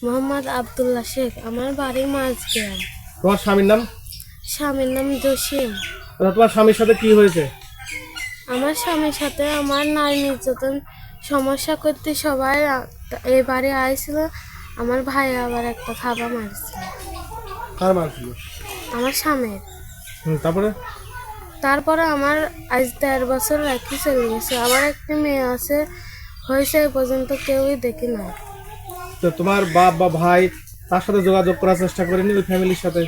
মোহাম্মদ আব্দুল্লাহ শেখ। আমার বাড়ি মাঝগ্রাম। তোমার স্বামীর নাম? স্বামীর নাম জসিম। তোমার স্বামীর সাথে কি হয়েছে? আমার স্বামীর সাথে আমার নারী নির্যাতন সমস্যা করতে সবাই এই বাড়ি আইছিল। আমার ভাই আবার একটা থাবা মারছিল। কার মারছিল? আমার স্বামীর। তারপরে? তারপরে আমার আজ 13 বছর রাখি চলে গেছে। আবার একটা মেয়ে আছে, হয়েছে এই পর্যন্ত কেউই দেখি না। তো তোমার বাপ বা ভাই তার সাথে যোগাযোগ করার চেষ্টা করেনি ওই ফ্যামিলির সাথে?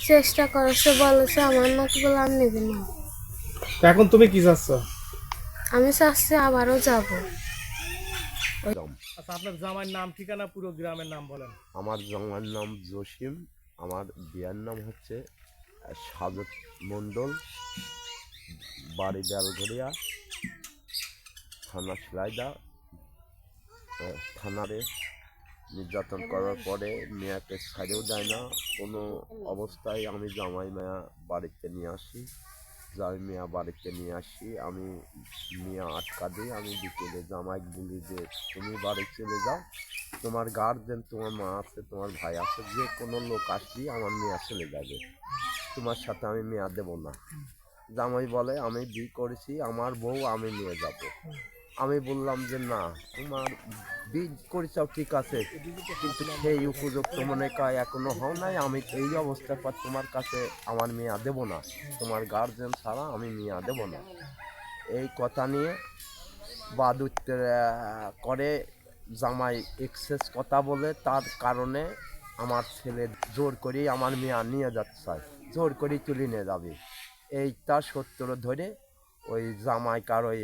চেষ্টা করেছে, বলেছে আমার নাকি বলে আর নেবে না। তো এখন তুমি কি চাচ্ছ? আমি চাচ্ছি আবারও যাব। আচ্ছা, আপনার জামাইয়ের নাম, ঠিকানা, পুরো গ্রামের নাম বলেন। আমার জামাইয়ের নাম জসিম, আমার বিয়ার নাম হচ্ছে সাজত মণ্ডল, বাড়ি বেলঘরিয়া, থানা সিলাইদা। থানারে নির্যাতন করার পরে মেয়াকে ছাড়েও যায় না। কোনো অবস্থায় আমি জামাই মেয়া বাড়িতে নিয়ে আসি। জামাই মেয়া বাড়িতে নিয়ে আসি, আমি মেয়া আটকা দিই। আমি বিকেলে জামাই বলি যে তুমি বাড়ি চলে যাও, তোমার গার্জেন, তোমার মা আছে, তোমার ভাই আছে, যে কোনো লোক আসবি আমার মেয়া চলে যাবে, তোমার সাথে আমি মেয়া দেব না। জামাই বলে আমি বিয়ে করেছি, আমার বউ আমি নিয়ে যাব। আমি বললাম যে না, তোমার বিয়ে করেছাও ঠিক আছে, কিন্তু সেই উপযুক্ত মনে হয় এখনো হও নাই। আমি এই অবস্থার পর তোমার কাছে আমার মেয়া দেব না, তোমার গার্জেন ছাড়া আমি মেয়া দেব না। এই কথা নিয়ে বাদ উত্তর করে জামাই এক্সেস কথা বলে, তার কারণে আমার ছেলে জোর করেই আমার মেয়া নিয়ে যাচ্ছে চায়, জোর করেই তুলে নিয়ে যাবে। এইটা সত্তর ধরে ওই জামাইকার ওই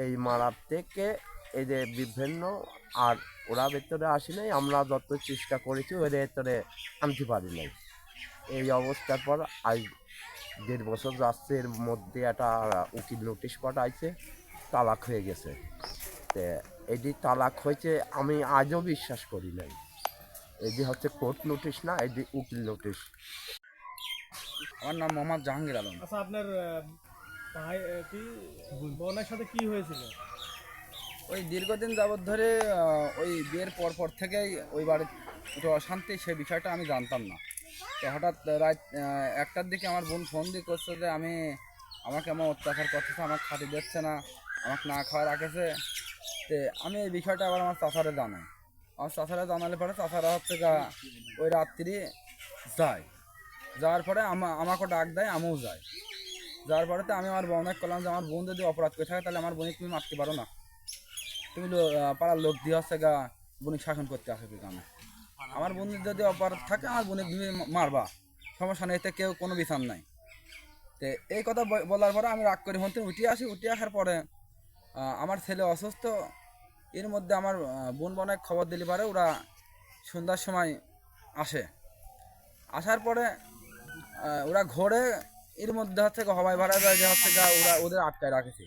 এই মারার থেকে এই যে বিভিন্ন, আর ওরা ভেতরে আসি নাই, আমরা যত চেষ্টা করেছি ওর ভেতরে আনতে পারি নাই। এই অবস্থার পর আজ 1.5 বছর যাচ্ছে, এর মধ্যে একটা উকিল নোটিশ পাঠাইছে, তালাক হয়ে গেছে। তো এটি তালাক হয়েছে আমি আজও বিশ্বাস করি নাই। এটি হচ্ছে কোর্ট নোটিশ না, এটি উকিল নোটিশ। আমার নাম মোহাম্মদ জাহাঙ্গীর আলম। আচ্ছা, আপনার ভাই কি বোনের সাথে কি হয়েছিল? ওই দীর্ঘদিন যাবৎ ধরে ওই বিয়ের পর থেকেই ওই বাড়ির একটু অশান্তি, সে বিষয়টা আমি জানতাম না। তো হঠাৎ রাত 1টার দিকে আমার বোন ফোন দিয়ে করছে যে আমাকে আমার অত্যাচার করতেছে, আমাকে খাটি দিচ্ছে না, আমাকে না খাওয়া রাখেছে। তো আমি এই বিষয়টা আবার আমার চাচারে জানাই। আমার চাচারা জানালে পরে চাচারা হচ্ছে ওই রাত্রি যায়, যাওয়ার পরে আমাকে ডাক দেয়, আমিও যাই। যাওয়ার পরে তো আমি আমার বোনকে বললাম যে আমার বোন যদি অপরাধ করে থাকে তাহলে আমার বোনকে তুমি মারতে পারো না, তুমি পাড়ার লোক দিয়ে হচ্ছে বোনিক শাসন করতে আসো কি কারণে? আমার বোনের যদি অপরাধ থাকে আমার বোনিক তুমি মারবা, সমস্যা নেই, এতে কেউ কোনো বিচার নাই। তো এই কথা বলার পরে আমি রাগ করে হতে উঠে আসি। উঠে আসার পরে আমার ছেলে অসুস্থ, এর মধ্যে আমার বোন বোনের খবর দিলে পারে ওরা সন্ধ্যার সময় আসে। আসার পরে ওরা ঘোরে, এর মধ্যে হচ্ছে হবাই ভাড়া যায় যে হচ্ছে ওরা ওদের আটকায় রাখেছে।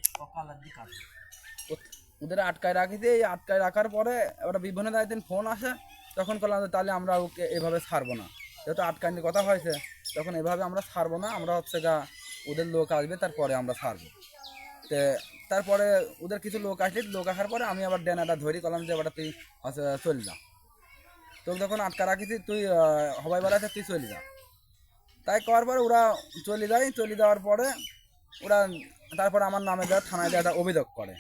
ওদের আটকায় রাখেছে, এই আটকায় রাখার পরে ওরা বিভিন্ন দায়িত্ব ফোন আসে, তখন বললাম যে তাহলে আমরা ওকে এভাবে ছাড়বো না, যেহেতু আটকানির কথা হয়েছে, তখন এভাবে আমরা ছাড়বো না, আমরা হচ্ছে ওদের লোক আসবে তারপরে আমরা ছাড়বো। তো তারপরে ওদের কিছু লোক আসলে, লোক আসার পরে আমি আবার ডেনাটা ধরি, করলাম যে ওটা তুই চলে যা, তোকে যখন আটকা রাখিছি তুই হবাই বেড়াতে তুই চলে যা। তাই করার পরে ওরা চলে যায়। চলে যাওয়ার পরে ওরা তারপরে আমার নামে থানায় একটা অভিযোগ করে।